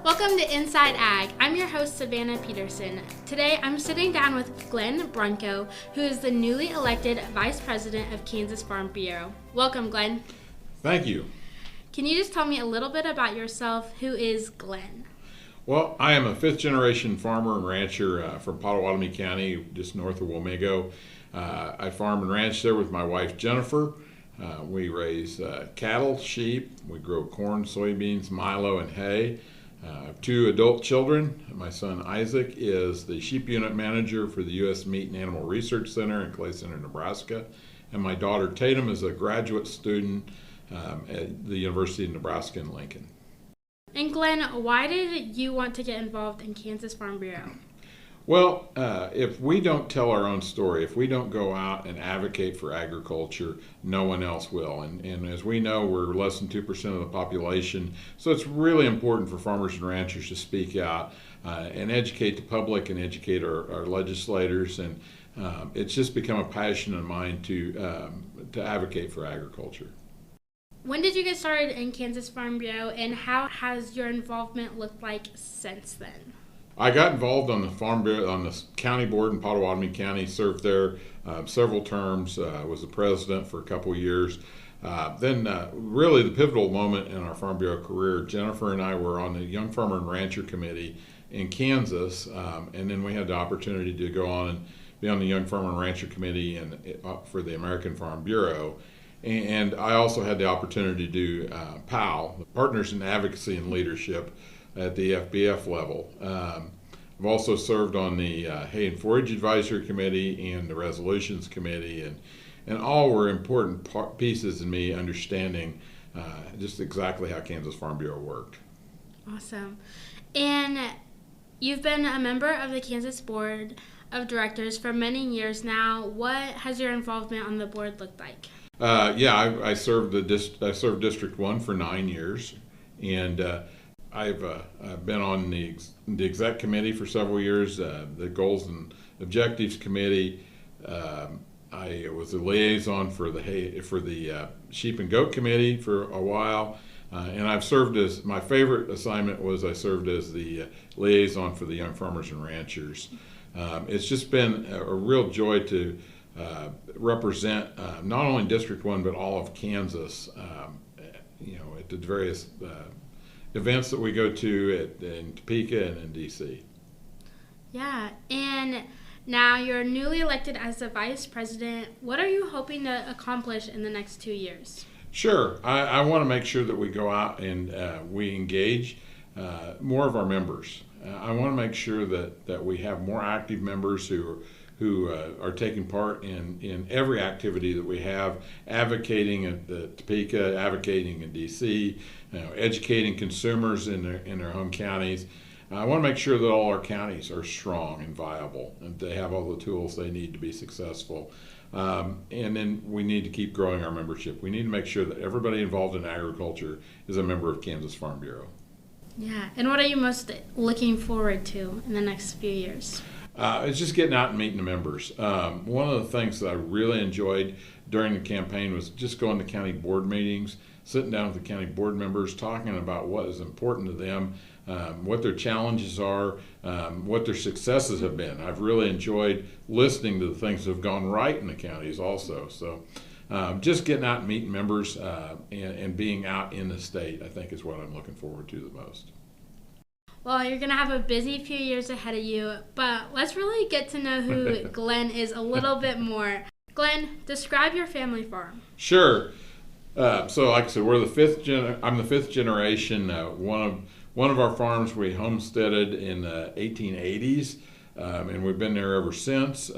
Welcome to Inside Ag. I'm your host, Savannah Peterson. Today, I'm sitting down with Glenn Brunkow, who is the newly elected Vice President of Kansas Farm Bureau. Welcome, Glenn. Thank you. Can you just tell me a little bit about yourself? Who is Glenn? Well, I am a fifth-generation farmer and rancher from Pottawatomie County, just north of Wamego. I farm and ranch there with my wife, Jennifer. We raise cattle, sheep. We grow corn, soybeans, milo, and hay. I have two adult children. My son Isaac is the sheep unit manager for the U.S. Meat and Animal Research Center in Clay Center, Nebraska. And my daughter Tatum is a graduate student at the University of Nebraska in Lincoln. And Glenn, why did you want to get involved in Kansas Farm Bureau? Well, if we don't tell our own story, if we don't go out and advocate for agriculture, no one else will. And as we know, we're less than 2% of the population. So it's really important for farmers and ranchers to speak out and educate the public and educate our legislators. And it's just become a passion of mine to advocate for agriculture. When did you get started in Kansas Farm Bureau, and how has your involvement looked like since then? I got involved on the Farm Bureau, on the county board in Pottawatomie County, served there several terms, was the president for a couple of years. Then really the pivotal moment in our Farm Bureau career, Jennifer and I were on the Young Farmer and Rancher Committee in Kansas, and then we had the opportunity to go on and be on the Young Farmer and Rancher Committee for the American Farm Bureau. And I also had the opportunity to do PAL, Partners in Advocacy and Leadership, at the FBF level. I've also served on the Hay and Forage Advisory Committee and the Resolutions Committee, and all were important pieces in me understanding just exactly how Kansas Farm Bureau worked. Awesome. And you've been a member of the Kansas Board of Directors for many years now. What has your involvement on the board looked like? I served District 1 for 9 years, and I've been on the exec committee for several years, the Goals and Objectives Committee. I was a liaison for the Sheep and Goat Committee for a while, and I've served as, my favorite assignment was I served as the liaison for the Young Farmers and Ranchers. It's just been a real joy to represent not only District 1 but all of Kansas, at the various events that we go to in Topeka and in D.C. Yeah, and now you're newly elected as the Vice President. What are you hoping to accomplish in the next 2 years? Sure. I want to make sure that we go out and we engage more of our members. I want to make sure that we have more active members who are taking part in every activity that we have, advocating at the Topeka, advocating in D.C., educating consumers in their home counties. I want to make sure that all our counties are strong and viable, and they have all the tools they need to be successful. And then we need to keep growing our membership. We need to make sure that everybody involved in agriculture is a member of Kansas Farm Bureau. Yeah, and what are you most looking forward to in the next few years? It's just getting out and meeting the members. One of the things that I really enjoyed during the campaign was just going to county board meetings, sitting down with the county board members, talking about what is important to them, what their challenges are, what their successes have been. I've really enjoyed listening to the things that have gone right in the counties also. So just getting out and meeting members and being out in the state, I think, is what I'm looking forward to the most. Well, you're going to have a busy few years ahead of you, but let's really get to know who Glenn is a little bit more. Glenn, describe your family farm. Sure. So like I said, I'm the fifth generation. One of our farms we homesteaded in the 1880s, and we've been there ever since.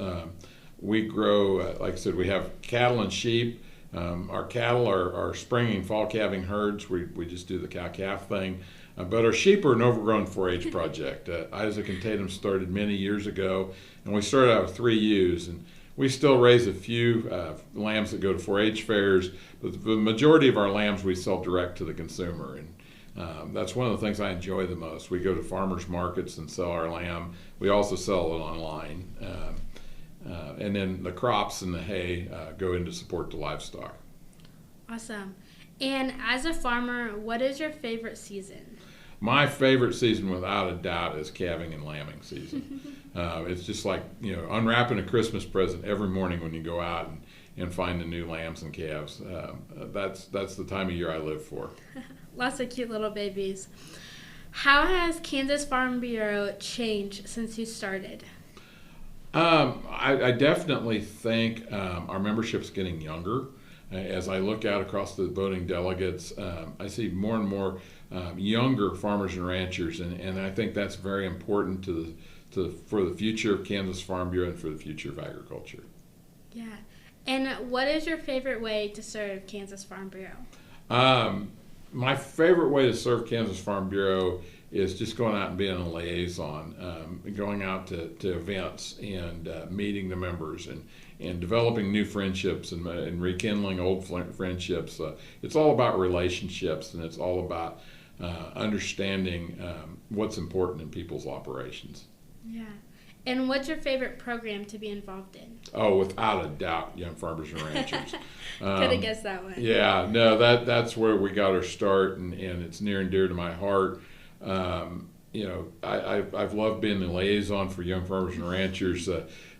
We grow, like I said, we have cattle and sheep. Our cattle are spring and fall calving herds. We just do the cow-calf thing. But our sheep are an overgrown 4-H project. Isaac and Tatum started many years ago, and we started out with 3 ewes. And we still raise a few lambs that go to 4-H fairs, but the majority of our lambs we sell direct to the consumer. And that's one of the things I enjoy the most. We go to farmers markets and sell our lamb. We also sell it online. And then the crops and the hay go in to support the livestock. Awesome. And as a farmer, what is your favorite season? my favorite season, without a doubt, is calving and lambing season. It's just like, unwrapping a Christmas present every morning when you go out and find the new lambs and calves. That's the time of year I live for. Lots of cute little babies. How has Kansas Farm Bureau changed since you started? I definitely think our membership's getting younger. As I look out across the voting delegates, I see more and more younger farmers and ranchers, and I think that's very important for the future of Kansas Farm Bureau and for the future of agriculture. Yeah. And what is your favorite way to serve Kansas Farm Bureau? My favorite way to serve Kansas Farm Bureau is just going out and being a liaison, going out to events and meeting the members and developing new friendships and rekindling old friendships. It's all about relationships, and it's all about understanding what's important in people's operations. Yeah. And what's your favorite program to be involved in? Oh, without a doubt, Young Farmers and Ranchers. Could have guessed that one. Yeah, no, that's where we got our start, and it's near and dear to my heart. I've loved being the liaison for Young Farmers and Ranchers.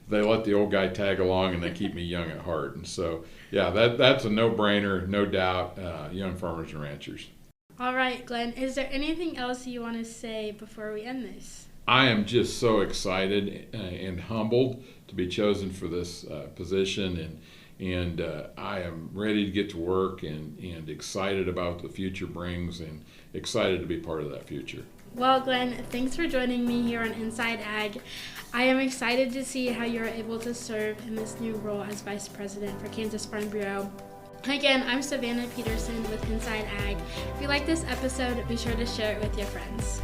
They let the old guy tag along, and they keep me young at heart. And so, yeah, that's a no-brainer, no doubt, Young Farmers and Ranchers. All right, Glenn, is there anything else you want to say before we end this? I am just so excited and humbled to be chosen for this position, and I am ready to get to work and excited about what the future brings and excited to be part of that future. Well, Glenn, thanks for joining me here on Inside Ag. I am excited to see how you're able to serve in this new role as Vice President for Kansas Farm Bureau. Again, I'm Savannah Peterson with Inside Ag. If you like this episode, be sure to share it with your friends.